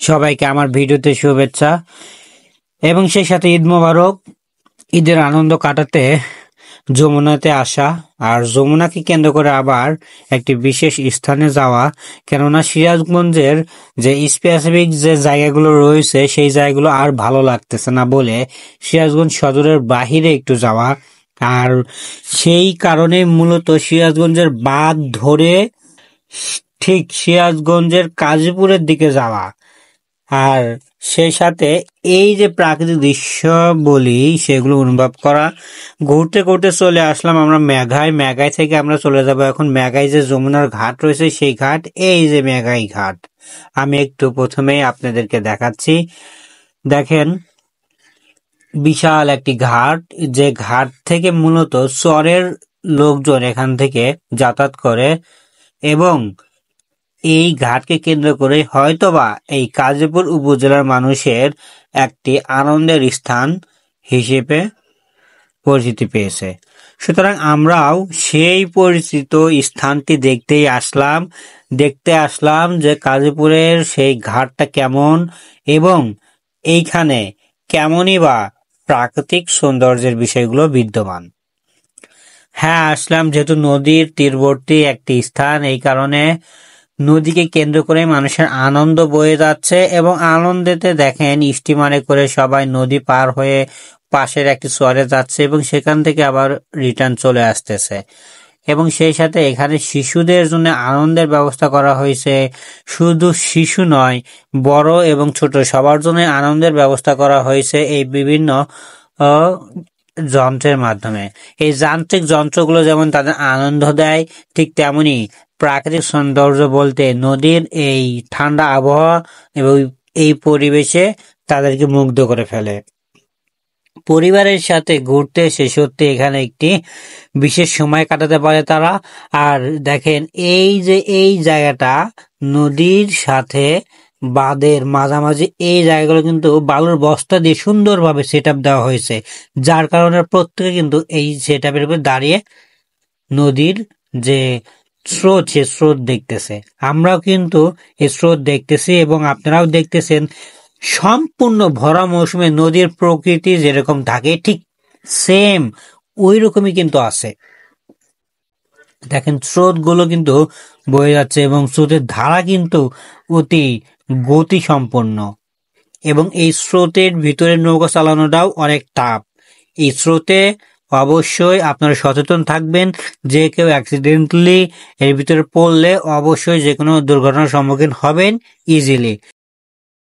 সবাইকে আমার ভিডিওতে শুভেচ্ছা এবং সেই সাথে ঈদ মোবারক। ঈদের আনন্দ কাটাতে যমুনাতে আসা আর যমুনাকে কেন্দ্র করে আবার একটি বিশেষ স্থানে যাওয়া, কেননা সিরাজগঞ্জের যে স্পেসিফিক যে জায়গাগুলো রয়েছে সেই জায়গাগুলো আর ভালো লাগতেছে না বলে সিরাজগঞ্জ সদরের বাহিরে একটু যাওয়া। আর সেই কারণে মূলত সিরাজগঞ্জের বাঁধ ধরে ঠিক সিরাজগঞ্জের কাজীপুরের দিকে যাওয়া। আর সেই সাথে এই যে প্রাকৃতিক দৃশ্য বলি সেগুলো অনুভব করা। ঘুরতে ঘুরতে চলে আসলাম আমরা মেঘায় থেকে আমরা চলে যাব এখন মেঘায় যে যমুনার ঘাট রয়েছে সেই ঘাট, এই যে মেঘাই ঘাট। আমি একটু প্রথমেই আপনাদেরকে দেখাচ্ছি, দেখেন বিশাল একটি ঘাট, যে ঘাট থেকে মূলত চরের লোকজন এখান থেকে যাতায়াত করে এবং এই ঘাটকে কেন্দ্র করে হয়তোবা এই কাজীপুর উপজেলার মানুষের একটি আনন্দের স্থান হিসেবে পরিচিতি পেয়েছে। সুতরাং আমরাও সেই পরিচিত স্থানটি দেখতে আসলাম যে কাজীপুরের সেই ঘাটটা কেমন এবং এইখানে কেমনই বা প্রাকৃতিক সৌন্দর্যের বিষয়গুলো বিদ্যমান। হ্যাঁ, আসলাম যেহেতু নদীর তীরবর্তী একটি স্থান, এই কারণে নদীকে কেন্দ্র করে মানুষের আনন্দ বয়ে যাচ্ছে এবং আনন্দেতে দেখেন স্টিমারে করে সবাই নদী পার হয়ে পাশের একটি চরে যাচ্ছে এবং সেখান থেকে আবার রিটার্ন চলে আসতেছে। এবং সেই সাথে এখানে শিশুদের জন্য আনন্দের ব্যবস্থা করা হয়েছে। শুধু শিশু নয়, বড় এবং ছোট সবার জন্য আনন্দের ব্যবস্থা করা হয়েছে এই বিভিন্ন যন্ত্রের মাধ্যমে। এই যান্ত্রিক যন্ত্রগুলো যেমন তাদের আনন্দ দেয়, ঠিক তেমনি প্রাকৃতিক সৌন্দর্য বলতে নদীর এই ঠান্ডা আবহাওয়া এবং এই পরিবেশে তাদেরকে মুগ্ধ করে ফেলে। পরিবারের সাথে ঘুরতে এসে সত্যি এখানে একটি বিশেষ সময় কাটাতে পারে তারা। আর দেখেন এই যে এই জায়গাটা নদীর সাথে বাঁধের মাঝামাঝি, এই জায়গাগুলো কিন্তু বালুর বস্তা দিয়ে সুন্দরভাবে সেট আপ দেওয়া হয়েছে, যার কারণে প্রত্যেকে কিন্তু এই সেট আপের উপর দাঁড়িয়ে নদীর যে স্রোত সে স্রোত দেখতেছে। আমরাও কিন্তু এই স্রোত দেখতেছি এবং আপনারাও দেখতেছেন। সম্পূর্ণ ভরা মৌসুমে নদীর প্রকৃতি যেরকম থাকে ঠিক সেম ওই রকমই কিন্তু আছে। দেখেন স্রোত গুলো কিন্তু বয়ে যাচ্ছে এবং স্রোতের ধারা কিন্তু অতি গতি সম্পন্ন এবং এই স্রোতের ভিতরে নৌকা চালানোটাও অনেক টাফ। এই স্রোতে অবশ্যই আপনারা সচেতন থাকবেন, যে কেউ অ্যাক্সিডেন্টালি এর ভিতরে পড়লে অবশ্যই যে কোনো দুর্ঘটনার সম্মুখীন হবেন ইজিলি।